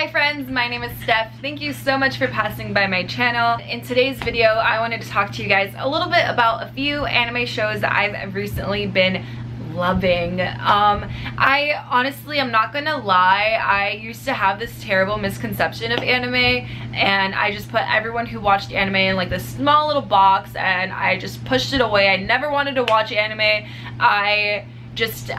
Hi friends, my name is Steph. Thank you so much for passing by my channel. In today's video, I wanted to talk to you guys a little bit about a few anime shows that I've recently been loving. I honestly, I'm not gonna lie, I used to have this terrible misconception of anime, and I just put everyone who watched anime in like this small little box and I just pushed it away. I never wanted to watch anime. I just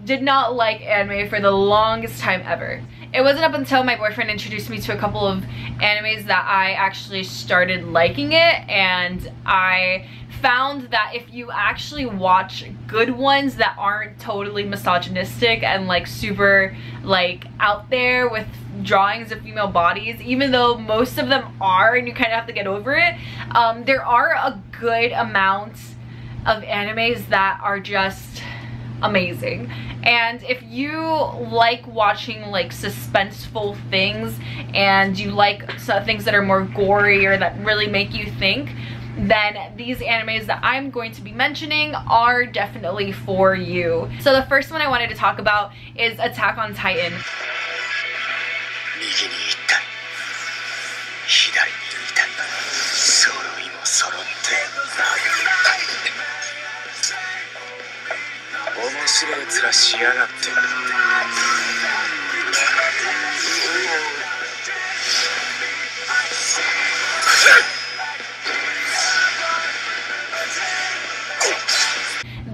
did not like anime for the longest time ever. It wasn't up until my boyfriend introduced me to a couple of animes that I actually started liking it, and I found that if you actually watch good ones that aren't totally misogynistic and like super like out there with drawings of female bodies, even though most of them are and you kind of have to get over it, there are a good amount of animes that are just amazing. And if you like watching like suspenseful things and you like things that are more gory or that really make you think, then these animes that I'm going to be mentioning are definitely for you. So the first one I wanted to talk about is Attack on Titan.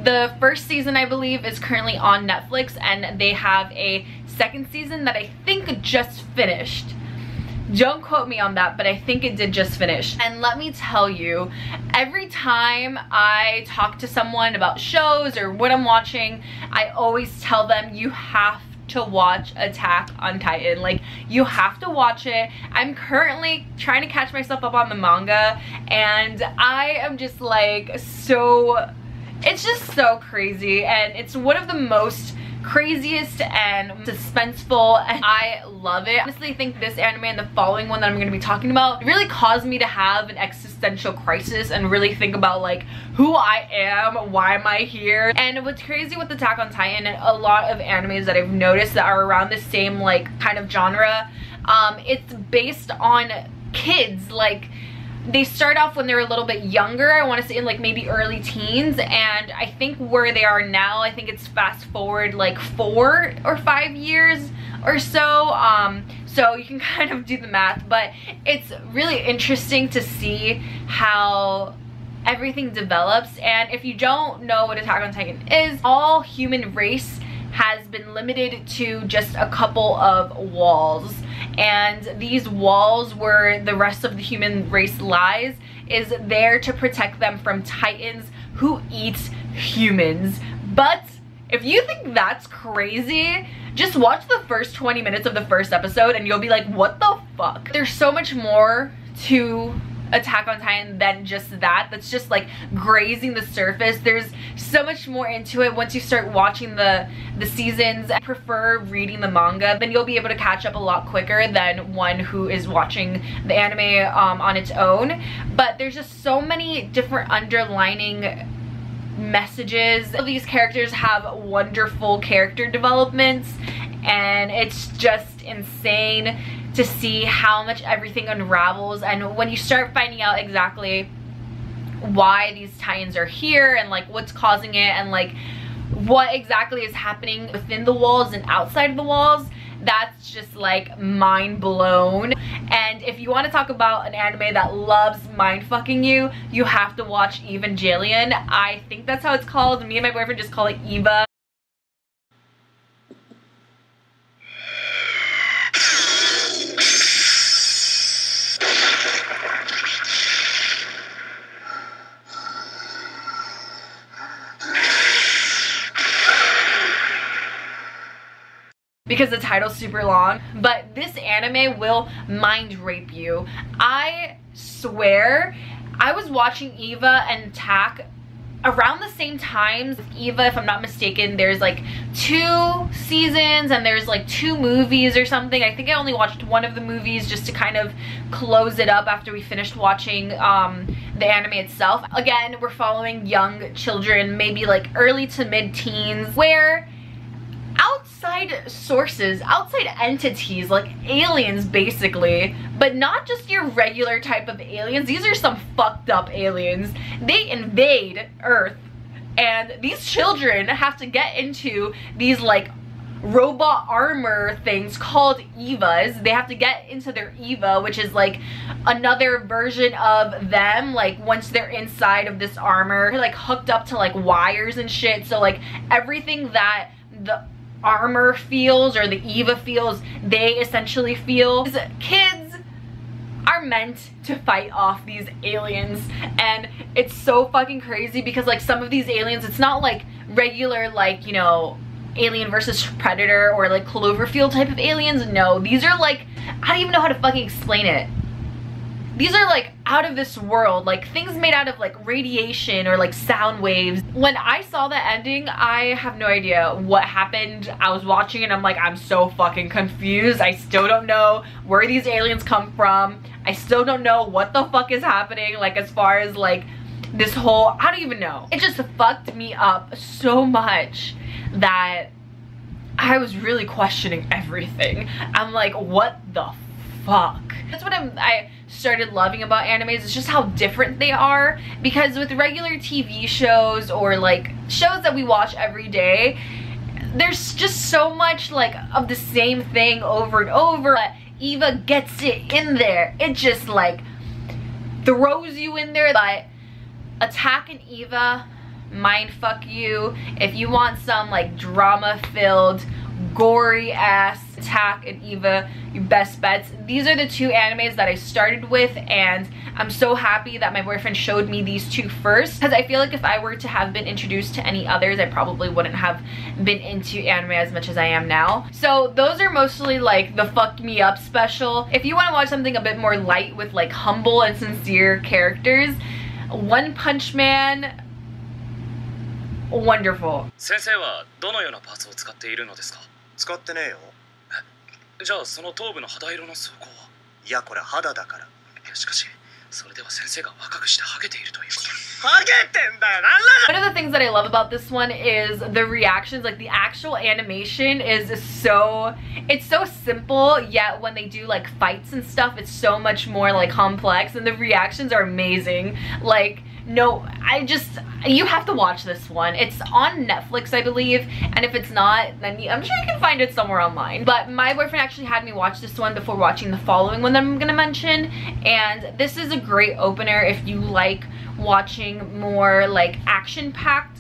The first season, I believe, is currently on Netflix, and they have a second season that I think just finished. Don't quote me on that, but I think it did just finish. And let me tell you, every time I talk to someone about shows or what I'm watching, I always tell them you have to watch Attack on Titan. Like, you have to watch it. I'm currently trying to catch myself up on the manga, and I am just like it's just so crazy, and it's one of the most craziest and suspenseful, and I love it. I honestly think this anime and the following one that I'm going to be talking about really caused me to have an existential crisis and really think about like who I am, why am I here. And what's crazy with Attack on Titan and a lot of animes that I've noticed that are around the same like kind of genre, it's based on kids. Like, they start off when they're a little bit younger, I want to say in like maybe early teens, and I think where they are now, I think it's fast forward like 4 or 5 years or so. So you can kind of do the math, but it's really interesting to see how everything develops. And if you don't know what Attack on Titan is, all human race has been limited to just a couple of walls, and these walls where the rest of the human race lies is there to protect them from titans who eat humans. But if you think that's crazy, just watch the first 20 minutes of the first episode and you'll be like, what the fuck? There's so much more to Attack on Titan than just that. That's just like grazing the surface. There's so much more into it once you start watching the seasons. I prefer reading the manga, then you'll be able to catch up a lot quicker than one who is watching the anime on its own. But there's just so many different underlining messages. These characters have wonderful character developments, and it's just insane to see how much everything unravels. And when you start finding out exactly why these titans are here and like what's causing it and like what exactly is happening within the walls and outside of the walls, that's just like mind blown. And if you want to talk about an anime that loves mind fucking you, you have to watch Evangelion. I think that's how it's called. Me and my boyfriend just call it Eva. Because the title's super long, but this anime will mind rape you. I swear, I was watching Eva and Attack around the same times. Eva, if I'm not mistaken, there's like 2 seasons and there's like 2 movies or something. I think I only watched one of the movies just to kind of close it up after we finished watching the anime itself. Again, we're following young children, maybe like early to mid-teens, where outside sources, outside entities, like aliens basically, but not just your regular type of aliens. These are some fucked up aliens. They invade Earth, and these children have to get into these like robot armor things called Evas. They have to get into their Eva, which is like another version of them, like once they're inside of this armor, they're like hooked up to like wires and shit. So like everything that the armor feels or the Eva feels, they essentially feel. These kids are meant to fight off these aliens, and it's so fucking crazy because like some of these aliens, it's not like regular, like, you know, Alien versus Predator or like Cloverfield type of aliens. No, these are like, I don't even know how to fucking explain it. These are like out of this world, like things made out of like radiation or like sound waves. When I saw the ending, I have no idea what happened. I was watching and I'm like, I'm so fucking confused. I still don't know where these aliens come from. I still don't know what the fuck is happening, like as far as like this whole, I don't even know. It just fucked me up so much that I was really questioning everything. I'm like, what the fuck? That's what I started loving about animes, is just how different they are. Because with regular TV shows or like shows that we watch every day, there's just so much like of the same thing over and over. But Eva gets it in there. It just like throws you in there. But Attack and Eva, mindfuck you. If you want some like drama filled, gory ass Attack and Eva, your best bets. These are the two animes that I started with, and I'm so happy that my boyfriend showed me these two first, because I feel like if I were to have been introduced to any others, I probably wouldn't have been into anime as much as I am now. So those are mostly like the fuck me up special. If you want to watch something a bit more light with like humble and sincere characters, One Punch Man, wonderful. 先生はどのようなパーツを使っているのですか？使ってねえよ。じゃあその頭部の肌色の装甲は？いやこれ肌だから。いやしかしそれでは先生が若くしてハゲているということ。ハゲてんだよ。なんだ。One of the things that I love about this one is the reactions. Like the actual animation is so, it's so simple, yet when they do like fights and stuff, it's so much more like complex, and the reactions are amazing. Like, no, you have to watch this one. It's on Netflix, I believe, and if it's not, then I'm sure you can find it somewhere online. But my boyfriend actually had me watch this one before watching the following one that I'm gonna mention, and this is a great opener if you like watching more like action-packed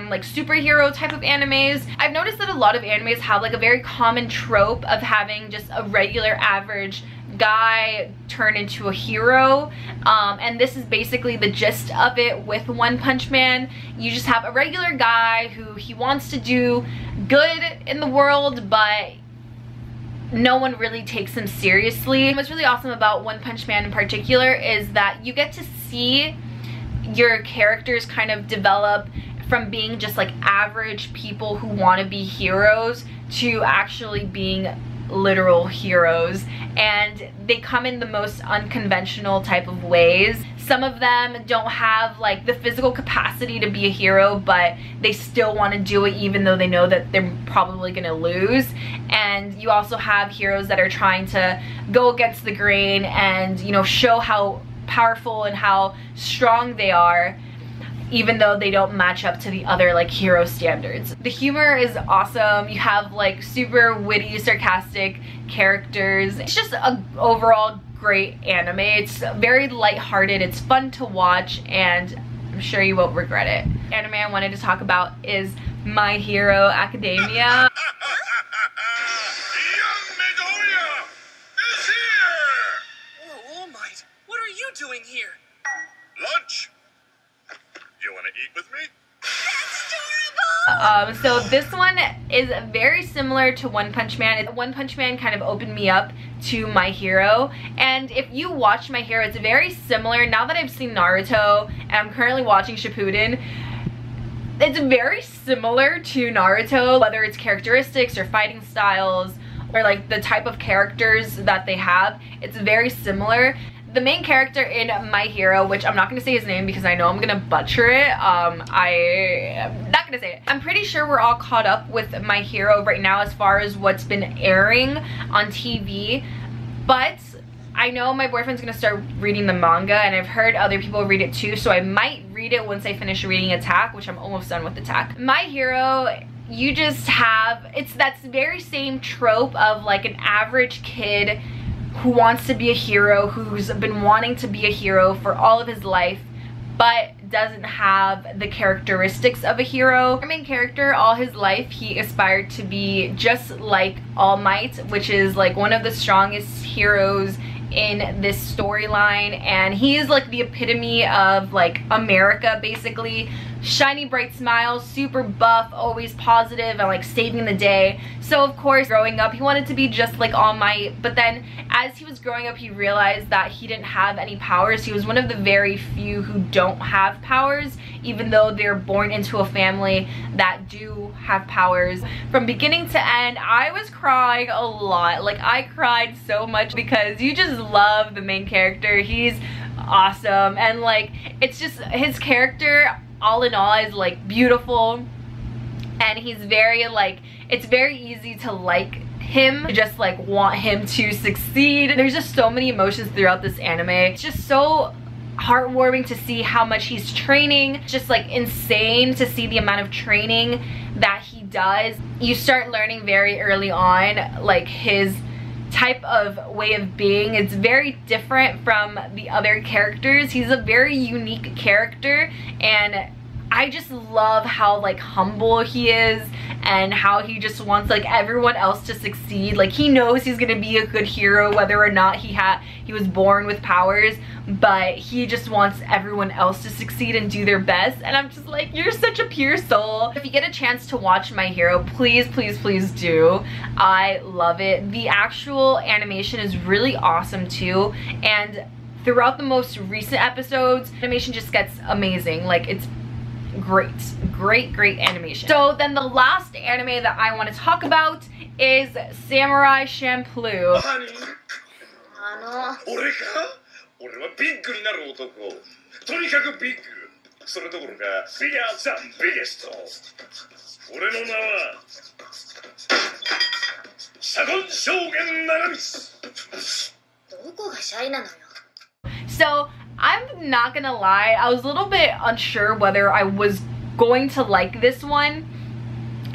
like superhero type of animes. I've noticed that a lot of animes have like a very common trope of having just a regular average guy turn into a hero, and this is basically the gist of it with One Punch Man. You just have a regular guy who he wants to do good in the world, but no one really takes him seriously. What's really awesome about One Punch Man in particular is that you get to see your characters kind of develop from being just like average people who want to be heroes to actually being literal heroes, and they come in the most unconventional type of ways. Some of them don't have like the physical capacity to be a hero, but they still want to do it even though they know that they're probably gonna lose. And you also have heroes that are trying to go against the grain and, you know, show how powerful and how strong they are, even though they don't match up to the other like hero standards. The humor is awesome. You have like super witty, sarcastic characters. It's just an overall great anime. It's very lighthearted, it's fun to watch, and I'm sure you won't regret it. Anime I wanted to talk about is My Hero Academia. All Might, what are you doing here? Lunch. You want to eat with me? So this one is very similar to One Punch Man. One Punch Man kind of opened me up to My Hero, and if you watch My Hero, it's very similar. Now that I've seen Naruto and I'm currently watching Shippuden, it's very similar to Naruto, whether it's characteristics or fighting styles or like the type of characters that they have. It's very similar. the main character in My Hero, which I'm not going to say his name because I know I'm going to butcher it. I'm not going to say it. I'm pretty sure we're all caught up with My Hero right now as far as what's been airing on TV. But I know my boyfriend's going to start reading the manga, and I've heard other people read it too. So I might read it once I finish reading Attack, which I'm almost done with Attack. My Hero, you just have, it's that very same trope of like an average kid who wants to be a hero, who's been wanting to be a hero for all of his life, but doesn't have the characteristics of a hero. Our main character, all his life, he aspired to be just like All Might, which is like one of the strongest heroes in this storyline, and he is like the epitome of like America, basically. Shiny bright smile, super buff, always positive, and like saving the day. So of course, growing up, he wanted to be just like All Might, but then as he was growing up, he realized that he didn't have any powers. He was one of the very few who don't have powers, even though they're born into a family that do have powers. From beginning to end, I was crying a lot. Like, I cried so much because you just love the main character. He's awesome, and like, it's just his character all in all is like beautiful, and he's very like, it's very easy to like him, just like want him to succeed. There's just so many emotions throughout this anime. It's just so heartwarming to see how much he's training. It's just like insane to see the amount of training that he does. You start learning very early on like his type of way of being. It's very different from the other characters. He's a very unique character, and I just love how like humble he is and how he just wants like everyone else to succeed. Like, he knows he's gonna be a good hero whether or not he was born with powers, but he just wants everyone else to succeed and do their best. And I'm just like, you're such a pure soul. If you get a chance to watch My Hero, please, please, please do. I love it. The actual animation is really awesome too, and throughout the most recent episodes, animation just gets amazing. Like, it's great animation. So then the last anime that I want to talk about is Samurai Champloo. So I'm not gonna lie, I was a little bit unsure whether I was going to like this one,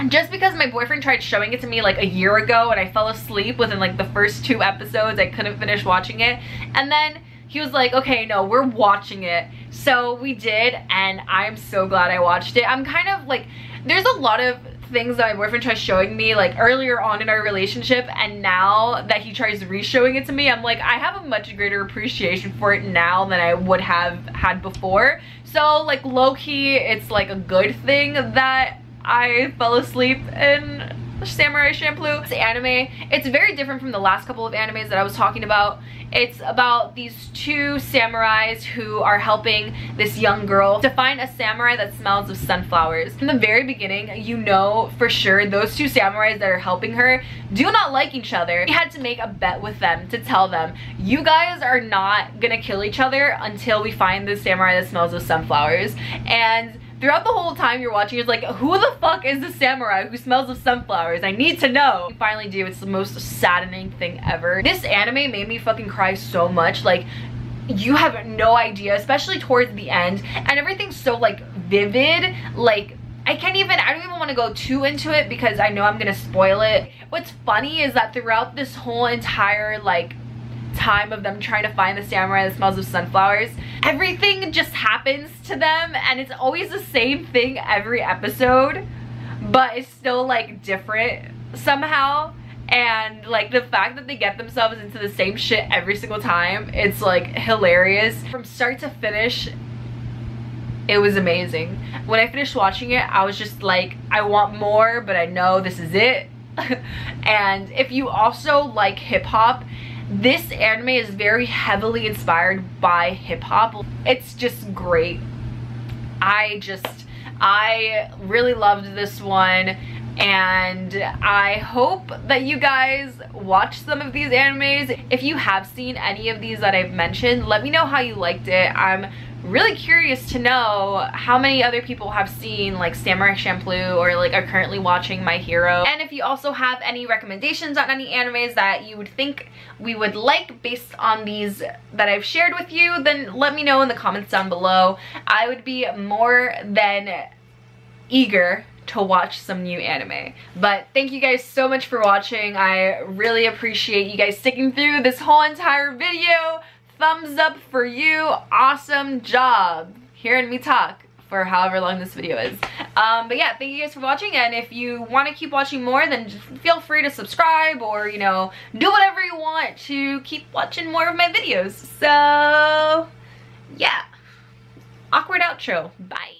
just because my boyfriend tried showing it to me like a year ago and I fell asleep within like the first 2 episodes. I couldn't finish watching it, and then he was like, okay, no, we're watching it. So we did, and I'm so glad I watched it. I'm kind of like, there's a lot of things that my boyfriend tries showing me like earlier on in our relationship, and now that he tries re-showing it to me, I'm like, I have a much greater appreciation for it now than I would have had before. So like, low-key, it's like a good thing that I fell asleep in Samurai Champloo. This anime, it's very different from the last couple of animes that I was talking about. It's about these 2 samurais who are helping this young girl to find a samurai that smells of sunflowers. From the very beginning, you know for sure those 2 samurais that are helping her do not like each other. We had to make a bet with them to tell them, you guys are not gonna kill each other until we find the samurai that smells of sunflowers. And throughout the whole time you're watching, it's like, who the fuck is the samurai who smells of sunflowers? I need to know. We finally do. It's the most saddening thing ever. This anime made me fucking cry so much. Like, you have no idea, especially towards the end. And everything's so like vivid. Like, I don't even want to go too into it because I know I'm gonna spoil it. What's funny is that throughout this whole entire like time of them trying to find the samurai that smells of sunflowers, everything just happens to them, and it's always the same thing every episode, but it's still like different somehow. And like, the fact that they get themselves into the same shit every single time, it's like hilarious. From start to finish, it was amazing. When I finished watching it, I was just like, I want more, but I know this is it. And if you also like hip-hop, this anime is very heavily inspired by hip-hop. It's just great. I really loved this one. and I hope that you guys watch some of these animes. If you have seen any of these that I've mentioned, let me know how you liked it. I'm really curious to know how many other people have seen like Samurai Champloo or like are currently watching My Hero. And if you also have any recommendations on any animes that you would think we would like based on these that I've shared with you, then let me know in the comments down below. I would be more than eager to watch some new anime. But thank you guys so much for watching. I really appreciate you guys sticking through this whole entire video. Thumbs up for you. Awesome job hearing me talk for however long this video is. But yeah, thank you guys for watching, and if you want to keep watching more, then just feel free to subscribe or, you know, do whatever you want to keep watching more of my videos. So yeah, awkward outro. Bye.